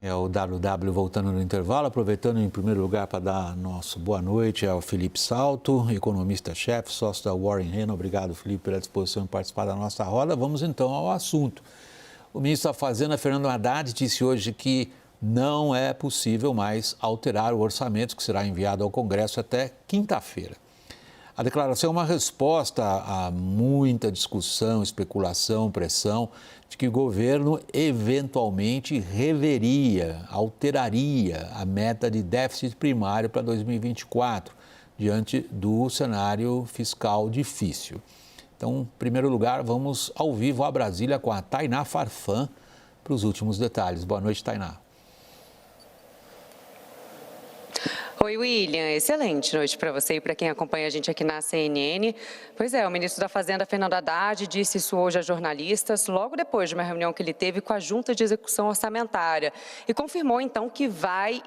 É o WW voltando no intervalo, aproveitando em primeiro lugar para dar nosso boa noite ao Felipe Salto, economista-chefe, sócio da Warren Reno. Obrigado, Felipe, pela disposição em participar da nossa roda. Vamos então ao assunto. O ministro da Fazenda, Fernando Haddad, disse hoje que não é possível mais alterar o orçamento que será enviado ao Congresso até quinta-feira. A declaração é uma resposta a muita discussão, especulação, pressão de que o governo eventualmente reveria, alteraria a meta de déficit primário para 2024, diante do cenário fiscal difícil. Então, em primeiro lugar, vamos ao vivo a Brasília com a Tainá Farfan para os últimos detalhes. Boa noite, Tainá. Oi, William. Excelente noite para você e para quem acompanha a gente aqui na CNN. Pois é, o ministro da Fazenda, Fernando Haddad, disse isso hoje a jornalistas, logo depois de uma reunião que ele teve com a Junta de Execução Orçamentária. E confirmou, então, que vai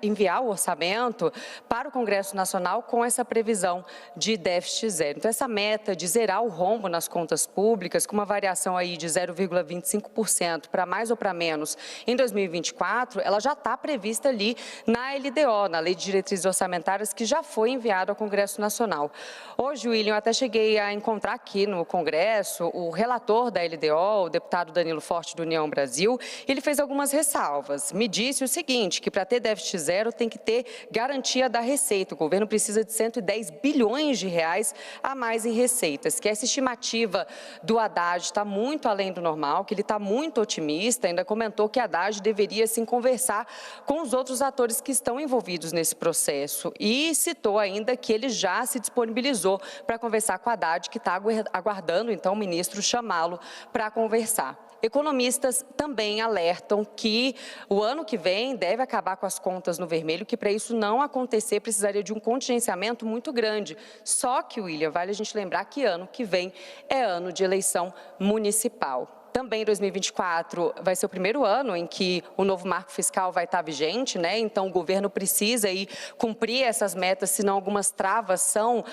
enviar o orçamento para o Congresso Nacional com essa previsão de déficit zero. Então, essa meta de zerar o rombo nas contas públicas, com uma variação aí de 0,25% para mais ou para menos em 2024, ela já está prevista ali na LDO, na Lei de Diretrizes Orçamentárias, que já foi enviado ao Congresso Nacional. Hoje, William, eu até cheguei a encontrar aqui no Congresso o relator da LDO, o deputado Danilo Forte do União Brasil, e ele fez algumas ressalvas. Me disse o seguinte, que para ter déficit zero tem que ter garantia da receita. O governo precisa de 110 bilhões de reais a mais em receitas, que essa estimativa do Haddad está muito além do normal, que ele está muito otimista, ainda comentou que Haddad deveria sim conversar com os outros atores que estão envolvidos nesse processo e citou ainda que ele já se disponibilizou para conversar com a Haddad, que está aguardando então o ministro chamá-lo para conversar. Economistas também alertam que o ano que vem deve acabar com as contas no vermelho, que para isso não acontecer precisaria de um contingenciamento muito grande. Só que, William, vale a gente lembrar que ano que vem é ano de eleição municipal. Também 2024 vai ser o primeiro ano em que o novo marco fiscal vai estar vigente, né? Então o governo precisa aí cumprir essas metas, senão algumas travas são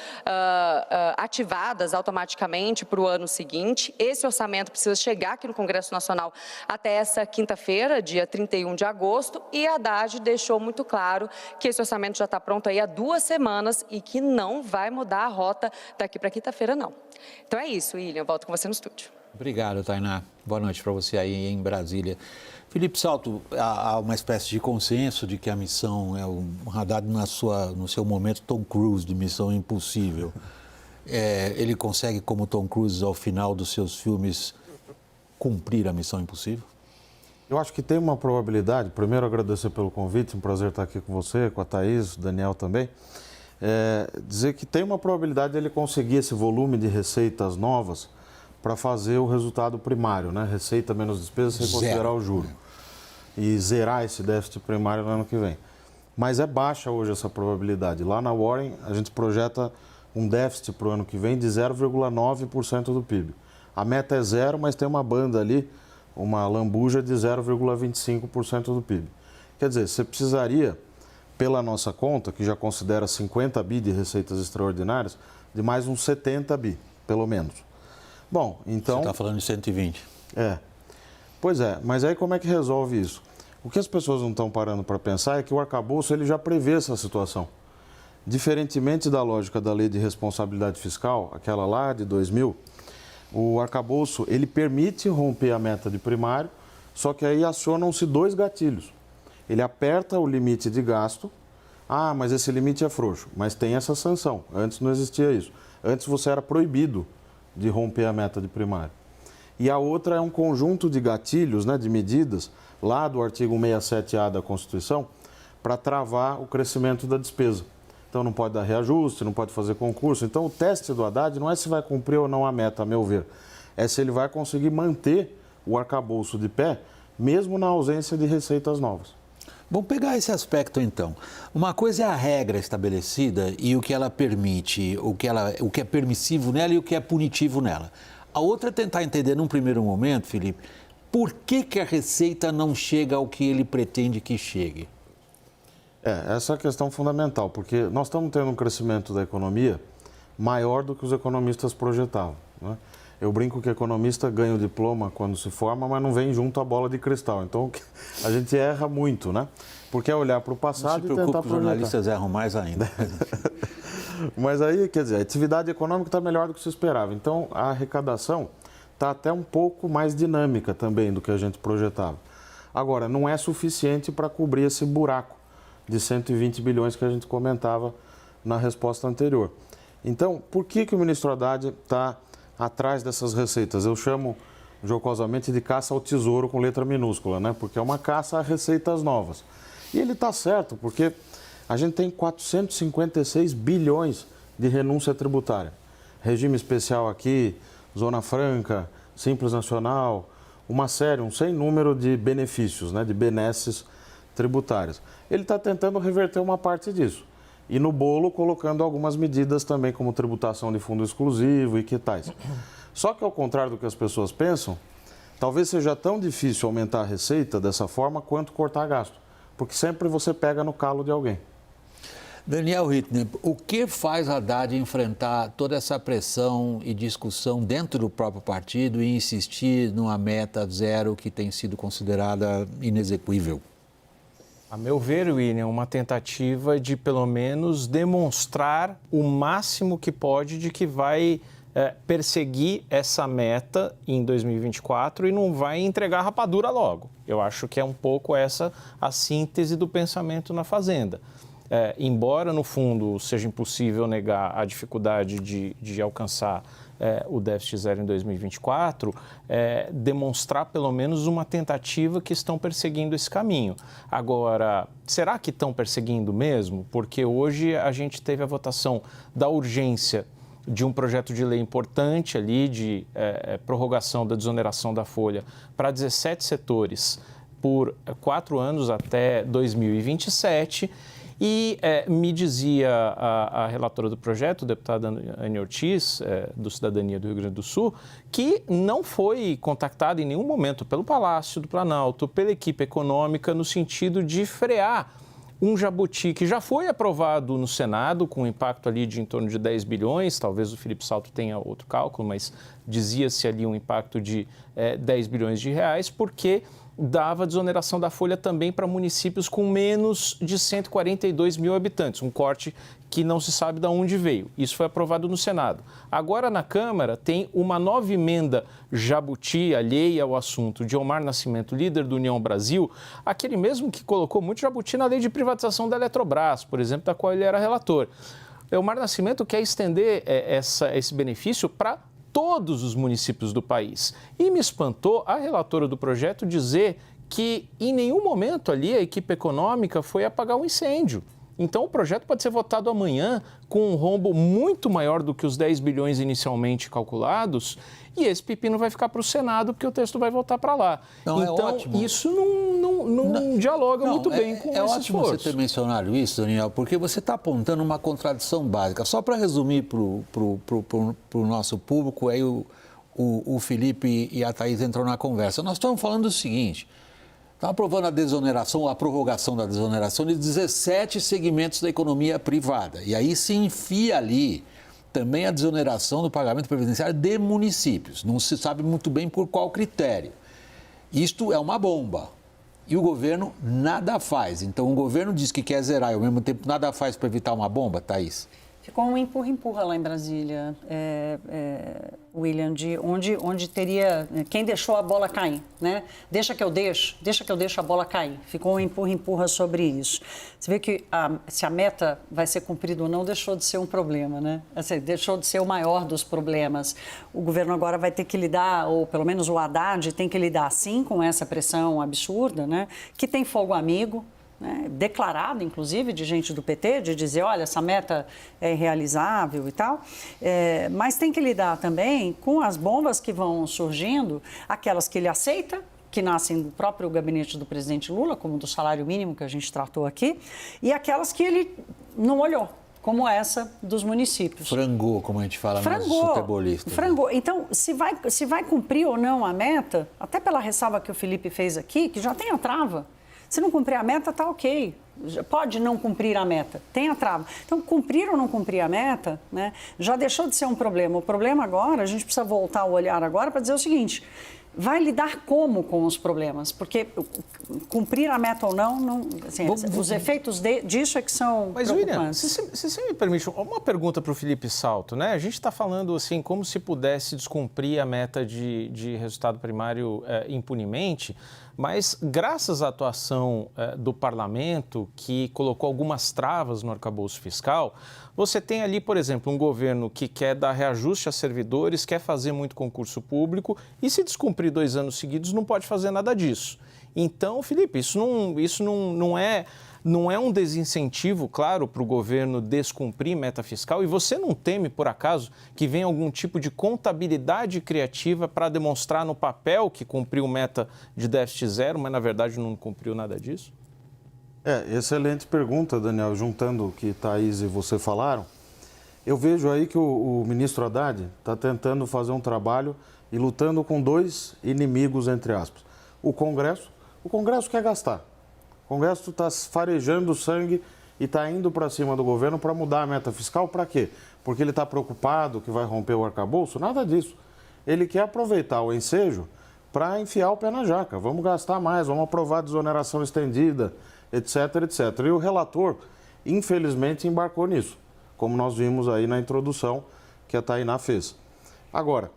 ativadas automaticamente para o ano seguinte. Esse orçamento precisa chegar aqui no Congresso Nacional até essa quinta-feira, dia 31 de agosto, e a Haddad deixou muito claro que esse orçamento já está pronto aí há 2 semanas e que não vai mudar a rota daqui para quinta-feira, não. Então é isso, William, eu volto com você no estúdio. Obrigado, Tainá. Boa noite para você aí em Brasília. Felipe Salto, há uma espécie de consenso de que a missão é o Haddad no seu momento Tom Cruise de Missão Impossível. Ele consegue, como Tom Cruise, ao final dos seus filmes, cumprir a Missão Impossível? Eu acho que tem uma probabilidade, primeiro agradecer pelo convite, um prazer estar aqui com você, com a Thaís, o Daniel também, dizer que tem uma probabilidade de ele conseguir esse volume de receitas novas para fazer o resultado primário, né? Receita menos despesa sem considerar o juro. E zerar esse déficit primário no ano que vem. Mas é baixa hoje essa probabilidade. Lá na Warren, a gente projeta um déficit para o ano que vem de 0,9% do PIB. A meta é zero, mas tem uma banda ali, uma lambuja de 0,25% do PIB. Quer dizer, você precisaria, pela nossa conta, que já considera 50 bi de receitas extraordinárias, de mais uns 70 bi, pelo menos. Bom, então... Você está falando de 120. Pois é, mas aí como é que resolve isso? O que as pessoas não estão parando para pensar é que o arcabouço ele já prevê essa situação. Diferentemente da lógica da Lei de Responsabilidade Fiscal, aquela lá de 2000, o arcabouço ele permite romper a meta de primário, só que aí acionam-se 2 gatilhos. Ele aperta o limite de gasto, mas esse limite é frouxo, mas tem essa sanção. Antes não existia isso. Antes você era proibido de romper a meta de primário. E a outra é um conjunto de gatilhos, né, de medidas, lá do artigo 167A da Constituição, para travar o crescimento da despesa. Então não pode dar reajuste, não pode fazer concurso. Então o teste do Haddad não é se vai cumprir ou não a meta, a meu ver, é se ele vai conseguir manter o arcabouço de pé, mesmo na ausência de receitas novas. Vamos pegar esse aspecto então. Uma coisa é a regra estabelecida e o que ela permite, o que é permissivo nela e o que é punitivo nela. A outra é tentar entender num primeiro momento, Felipe, por que a Receita não chega ao que ele pretende que chegue? Essa é a questão fundamental, porque nós estamos tendo um crescimento da economia maior do que os economistas projetavam, né? Eu brinco que economista ganha o diploma quando se forma, mas não vem junto a bola de cristal. Então, a gente erra muito, né? Porque é olhar para o passado e tentar projetar. Os jornalistas erram mais ainda. Mas aí, quer dizer, a atividade econômica está melhor do que se esperava. Então, a arrecadação está até um pouco mais dinâmica também do que a gente projetava. Agora, não é suficiente para cobrir esse buraco de 120 bilhões que a gente comentava na resposta anterior. Então, por que o ministro Haddad está atrás dessas receitas? Eu chamo jocosamente de caça ao tesouro com letra minúscula, né? Porque é uma caça a receitas novas. E ele está certo, porque a gente tem 456 bilhões de renúncia tributária. Regime especial aqui, Zona Franca, Simples Nacional, um sem número de benefícios, né? De benesses tributárias. Ele está tentando reverter uma parte disso. E no bolo colocando algumas medidas também, como tributação de fundo exclusivo e que tais. Só que ao contrário do que as pessoas pensam, talvez seja tão difícil aumentar a receita dessa forma quanto cortar gasto. Porque sempre você pega no calo de alguém. Daniel Rittner, o que faz Haddad enfrentar toda essa pressão e discussão dentro do próprio partido e insistir numa meta zero que tem sido considerada inexequível? A meu ver, William, uma tentativa de, pelo menos, demonstrar o máximo que pode de que vai perseguir essa meta em 2024 e não vai entregar rapadura logo. Eu acho que é um pouco essa a síntese do pensamento na Fazenda. Embora, no fundo, seja impossível negar a dificuldade de alcançar o déficit zero em 2024, demonstrar pelo menos uma tentativa que estão perseguindo esse caminho. Agora, será que estão perseguindo mesmo? Porque hoje a gente teve a votação da urgência de um projeto de lei importante ali de prorrogação da desoneração da folha para 17 setores por 4 anos até 2027. E me dizia a relatora do projeto, a deputada Anne Ortiz, do Cidadania do Rio Grande do Sul, que não foi contactada em nenhum momento pelo Palácio do Planalto, pela equipe econômica, no sentido de frear um jabuti que já foi aprovado no Senado, com um impacto ali de em torno de 10 bilhões, talvez o Felipe Salto tenha outro cálculo, mas dizia-se ali um impacto de 10 bilhões de reais, porque dava desoneração da folha também para municípios com menos de 142 mil habitantes, um corte que não se sabe de onde veio. Isso foi aprovado no Senado. Agora, na Câmara, tem uma nova emenda jabuti, alheia ao assunto, de Omar Nascimento, líder do União Brasil, aquele mesmo que colocou muito jabuti na lei de privatização da Eletrobras, por exemplo, da qual ele era relator. Omar Nascimento quer estender esse benefício para todos os municípios do país. E me espantou a relatora do projeto dizer que em nenhum momento ali a equipe econômica foi apagar um incêndio. Então o projeto pode ser votado amanhã com um rombo muito maior do que os 10 bilhões inicialmente calculados e esse pepino vai ficar para o Senado porque o texto vai voltar para lá. Não, então isso não dialoga muito bem com esse esforço. É ótimo você ter mencionado isso, Daniel, porque você está apontando uma contradição básica. Só para resumir para o nosso público, aí o Felipe e a Thaís entram na conversa. Nós estamos falando do seguinte: estão aprovando a desoneração, a prorrogação da desoneração de 17 segmentos da economia privada. E aí se enfia ali também a desoneração do pagamento previdenciário de municípios. Não se sabe muito bem por qual critério. Isto é uma bomba. E o governo nada faz. Então o governo diz que quer zerar e ao mesmo tempo nada faz para evitar uma bomba, Thaís? Ficou um empurra-empurra lá em Brasília, William, de onde teria quem deixou a bola cair, né? Deixa que eu deixo a bola cair. Ficou um empurra-empurra sobre isso. Você vê que se a meta vai ser cumprida ou não, deixou de ser um problema, né? Assim, deixou de ser o maior dos problemas. O governo agora vai ter que lidar, ou pelo menos o Haddad tem que lidar sim com essa pressão absurda, né? Que tem fogo amigo, né, declarado, inclusive, de gente do PT, de dizer, olha, essa meta é irrealizável e tal, mas tem que lidar também com as bombas que vão surgindo, aquelas que ele aceita, que nascem do próprio gabinete do presidente Lula, como do salário mínimo que a gente tratou aqui, e aquelas que ele não olhou, como essa dos municípios. Frangou, como a gente fala nos futebolistas. Frangou. Então, se vai cumprir ou não a meta, até pela ressalva que o Felipe fez aqui, que já tem a trava. Se não cumprir a meta, tá ok. Pode não cumprir a meta, tem a trava. Então, cumprir ou não cumprir a meta, né, já deixou de ser um problema. O problema agora, a gente precisa voltar o olhar agora para dizer o seguinte: vai lidar como com os problemas? Porque cumprir a meta ou não assim, os efeitos disso é que são preocupantes. William, se você me permite, uma pergunta para o Felipe Salto, né? A gente está falando assim, como se pudesse descumprir a meta de resultado primário impunemente, mas graças à atuação do parlamento, que colocou algumas travas no arcabouço fiscal, você tem ali, por exemplo, um governo que quer dar reajuste a servidores, quer fazer muito concurso público e, se descumprir 2 anos seguidos, não pode fazer nada disso. Então, Felipe, isso não é um desincentivo, claro, para o governo descumprir meta fiscal? E você não teme, por acaso, que venha algum tipo de contabilidade criativa para demonstrar no papel que cumpriu meta de déficit zero, mas, na verdade, não cumpriu nada disso? Excelente pergunta, Daniel. Juntando o que Thaís e você falaram, eu vejo aí que o ministro Haddad está tentando fazer um trabalho e lutando com 2 inimigos, entre aspas. O Congresso quer gastar. O Congresso está farejando sangue e está indo para cima do governo para mudar a meta fiscal. Para quê? Porque ele está preocupado que vai romper o arcabouço? Nada disso. Ele quer aproveitar o ensejo para enfiar o pé na jaca. Vamos gastar mais, vamos aprovar a desoneração estendida, etc, etc. E o relator, infelizmente, embarcou nisso, como nós vimos aí na introdução que a Tainá fez. Agora,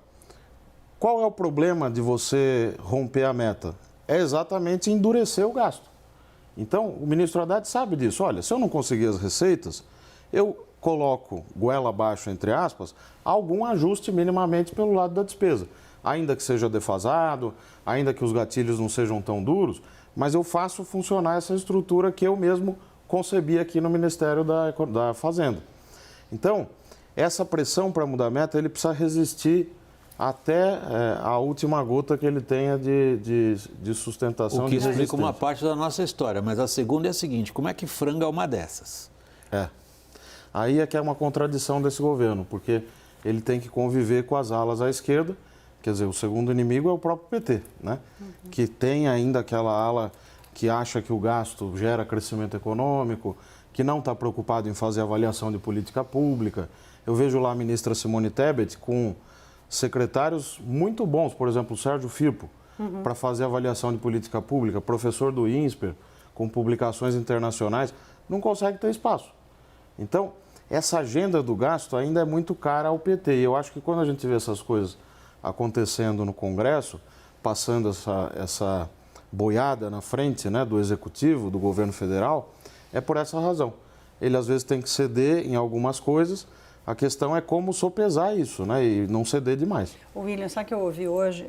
qual é o problema de você romper a meta? É exatamente endurecer o gasto. Então, o ministro Haddad sabe disso. Olha, se eu não conseguir as receitas, eu coloco goela abaixo, entre aspas, algum ajuste minimamente pelo lado da despesa. Ainda que seja defasado, ainda que os gatilhos não sejam tão duros, mas eu faço funcionar essa estrutura que eu mesmo concebi aqui no Ministério da Fazenda. Então, essa pressão para mudar a meta, ele precisa resistir até a última gota que ele tenha de sustentação. O que explica uma parte da nossa história, mas a segunda é a seguinte: como é que franga uma dessas? Aí é que é uma contradição desse governo, porque ele tem que conviver com as alas à esquerda. Quer dizer, o segundo inimigo é o próprio PT, né? Que tem ainda aquela ala que acha que o gasto gera crescimento econômico, que não está preocupado em fazer avaliação de política pública. Eu vejo lá a ministra Simone Tebet com secretários muito bons, por exemplo, o Sérgio Firpo, para fazer avaliação de política pública, professor do INSPER, com publicações internacionais, não consegue ter espaço. Então, essa agenda do gasto ainda é muito cara ao PT. E eu acho que quando a gente vê essas coisas acontecendo no Congresso, passando essa boiada na frente, né, do Executivo, do governo federal, é por essa razão. Ele às vezes tem que ceder em algumas coisas. A questão é como sopesar isso, né, e não ceder demais. William, sabe o que eu ouvi hoje?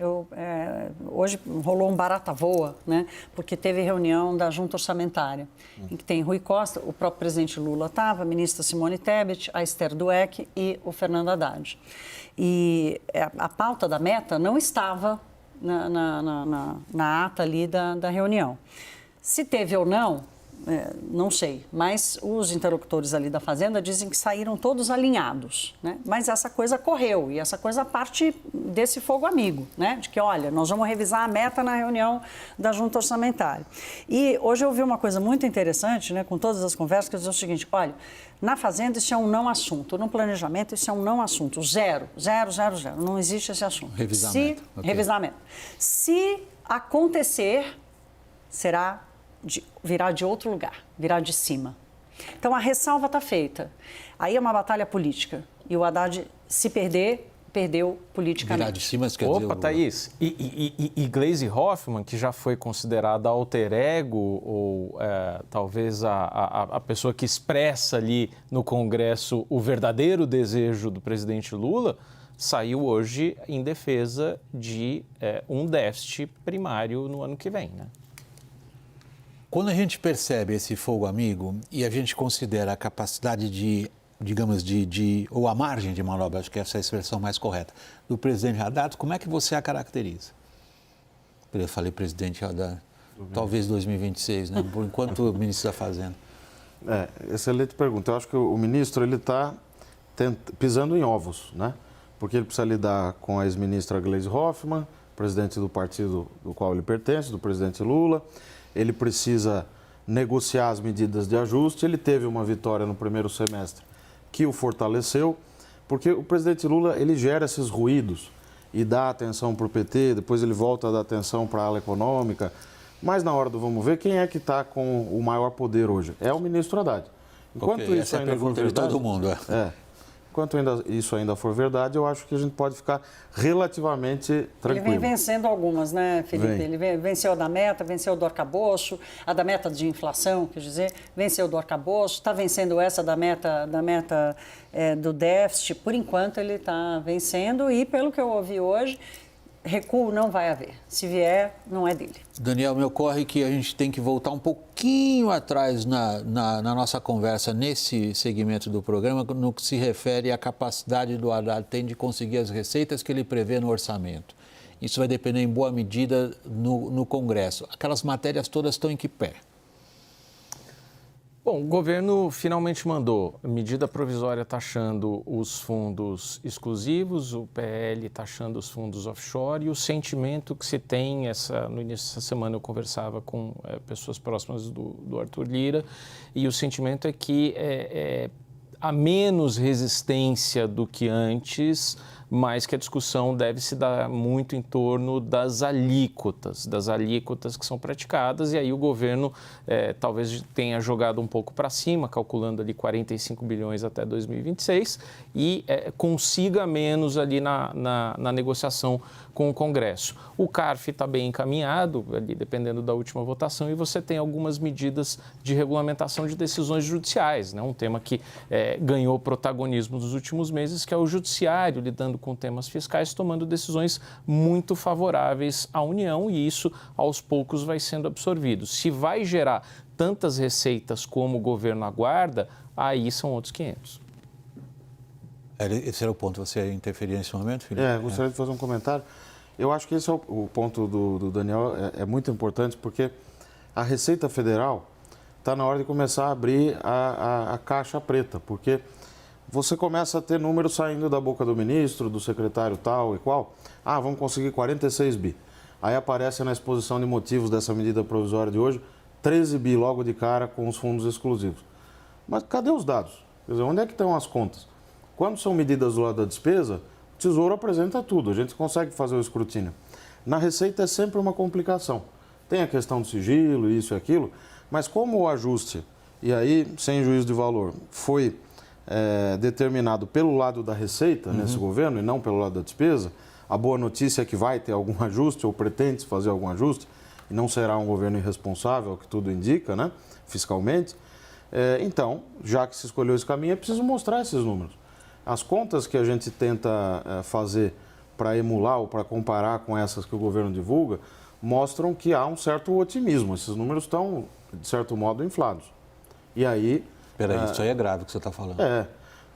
Hoje rolou um barata-voa, né, porque teve reunião da Junta Orçamentária, em que tem Rui Costa, o próprio presidente Lula estava, a ministra Simone Tebet, a Esther Dweck e o Fernando Haddad. E a pauta da meta não estava na ata ali da reunião. Se teve ou não, não sei, mas os interlocutores ali da Fazenda dizem que saíram todos alinhados, né? Mas essa coisa correu e essa coisa parte desse fogo amigo, né? De que, olha, nós vamos revisar a meta na reunião da Junta Orçamentária. E hoje eu ouvi uma coisa muito interessante, né? Com todas as conversas, que diz o seguinte: olha, na Fazenda isso é um não assunto, no planejamento isso é um não assunto, zero, não existe esse assunto. Revisamento. Revisamento. Se acontecer, virá de outro lugar, virá de cima. Então, a ressalva está feita. Aí é uma batalha política. E o Haddad, se perder, perdeu politicamente. Virá de cima, quer dizer... Opa, Thaís. E Gleisi Hoffmann, que já foi considerada alter ego, ou talvez a pessoa que expressa ali no Congresso o verdadeiro desejo do presidente Lula, saiu hoje em defesa de um déficit primário no ano que vem, né? Quando a gente percebe esse fogo amigo e a gente considera a capacidade ou a margem de manobra, acho que essa é a expressão mais correta, do presidente Haddad, como é que você a caracteriza? Eu falei presidente Haddad, talvez 2026, né? Por enquanto o ministro da Fazenda. Excelente pergunta. Eu acho que o ministro está pisando em ovos, né? Porque ele precisa lidar com a ex-ministra Gleisi Hoffmann, presidente do partido do qual ele pertence, do presidente Lula. ele precisa negociar as medidas de ajuste. Ele teve uma vitória no primeiro semestre que o fortaleceu, porque o presidente Lula, ele gera esses ruídos e dá atenção para o PT, depois ele volta a dar atenção para a ala econômica. Mas na hora do vamos ver, quem é que está com o maior poder hoje? É o ministro Haddad. Enquanto Okay, isso essa ainda é a pergunta for verdade, de todo mundo. Enquanto isso ainda for verdade, eu acho que a gente pode ficar relativamente tranquilo. Ele vem vencendo algumas, né, Felipe? Ele venceu a da meta, venceu do arcabouço, a da meta de inflação, quer dizer, venceu do arcabouço, está vencendo essa da meta do déficit. Por enquanto, ele está vencendo e, pelo que eu ouvi hoje, recuo não vai haver. Se vier, não é dele. Daniel, me ocorre que a gente tem que voltar um pouquinho atrás na nossa conversa nesse segmento do programa, no que se refere à capacidade do Haddad tem de conseguir as receitas que ele prevê no orçamento. Isso vai depender em boa medida no Congresso. Aquelas matérias todas estão em que pé? Bom, o governo finalmente mandou medida provisória taxando os fundos exclusivos, o PL taxando os fundos offshore, e o sentimento que se tem, no início dessa semana eu conversava com pessoas próximas do Arthur Lira, e o sentimento é que há menos resistência do que antes, mas que a discussão deve se dar muito em torno das alíquotas que são praticadas, e aí o governo talvez tenha jogado um pouco para cima, calculando ali 45 bilhões até 2026, e consiga menos ali na negociação com o Congresso. O CARF está bem encaminhado, ali, dependendo da última votação, e você tem algumas medidas de regulamentação de decisões judiciais, né? Um tema que ganhou protagonismo nos últimos meses, que é o judiciário lidando com temas fiscais, tomando decisões muito favoráveis à União, e isso, aos poucos, vai sendo absorvido. Se vai gerar tantas receitas como o governo aguarda, aí são outros 500. Esse era o ponto. Você interferia nesse momento, Felipe? Gostaria de fazer um comentário. Eu acho que esse é o ponto do Daniel, é muito importante, porque a Receita Federal está na hora de começar a abrir a caixa preta, porque você começa a ter números saindo da boca do ministro, do secretário tal e qual. Vamos conseguir 46 bi. Aí aparece na exposição de motivos dessa medida provisória de hoje, 13 bi logo de cara com os fundos exclusivos. Mas cadê os dados? Quer dizer, onde é que estão as contas? Quando são medidas do lado da despesa, o Tesouro apresenta tudo, a gente consegue fazer o escrutínio. Na Receita é sempre uma complicação. Tem a questão do sigilo, isso e aquilo, mas como o ajuste, e aí, sem juízo de valor, foi determinado pelo lado da Receita, nesse governo, e não pelo lado da despesa, a boa notícia é que vai ter algum ajuste, ou pretende fazer algum ajuste, e não será um governo irresponsável, que tudo indica, né, fiscalmente. Então, já que se escolheu esse caminho, é preciso mostrar esses números. As contas que a gente tenta fazer para emular ou para comparar com essas que o governo divulga, mostram que há um certo otimismo. Esses números estão, de certo modo, inflados. E aí... Peraí, isso aí é grave o que você está falando.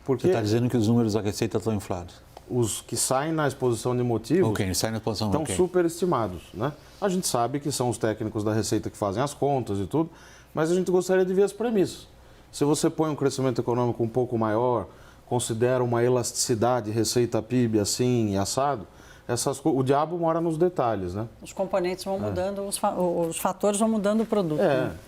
Porque... Você está dizendo que os números da Receita estão inflados. Os que saem na exposição de motivos estão superestimados, né? A gente sabe que são os técnicos da Receita que fazem as contas e tudo, mas a gente gostaria de ver as premissas. Se você põe um crescimento econômico um pouco maior, considera uma elasticidade receita-PIB assim e assado, o diabo mora nos detalhes, né? Os componentes vão mudando, os fatores vão mudando o produto.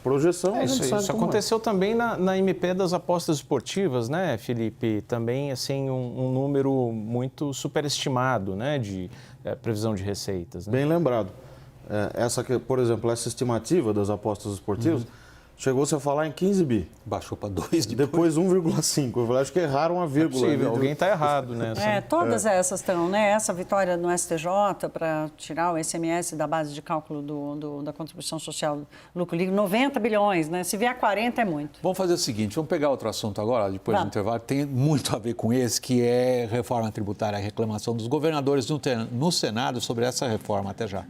Projeção, a gente isso sabe como aconteceu também na MP das apostas esportivas, né, Felipe? Também, assim, um número muito superestimado, né, de previsão de receitas. Né? Bem lembrado. Por exemplo, essa estimativa das apostas esportivas, chegou-se a falar em 15 bi. Baixou para 2 depois 1,5. Eu falei, acho que erraram a vírgula. É possível, alguém está errado nessa. Todas essas estão, né? Essa vitória no STJ para tirar o ICMS da base de cálculo da contribuição social lucro líquido, 90 bilhões, né? Se vier 40 é muito. Vamos fazer o seguinte, vamos pegar outro assunto agora, depois do intervalo, tem muito a ver com esse, que é reforma tributária, a reclamação dos governadores no Senado sobre essa reforma. Até já.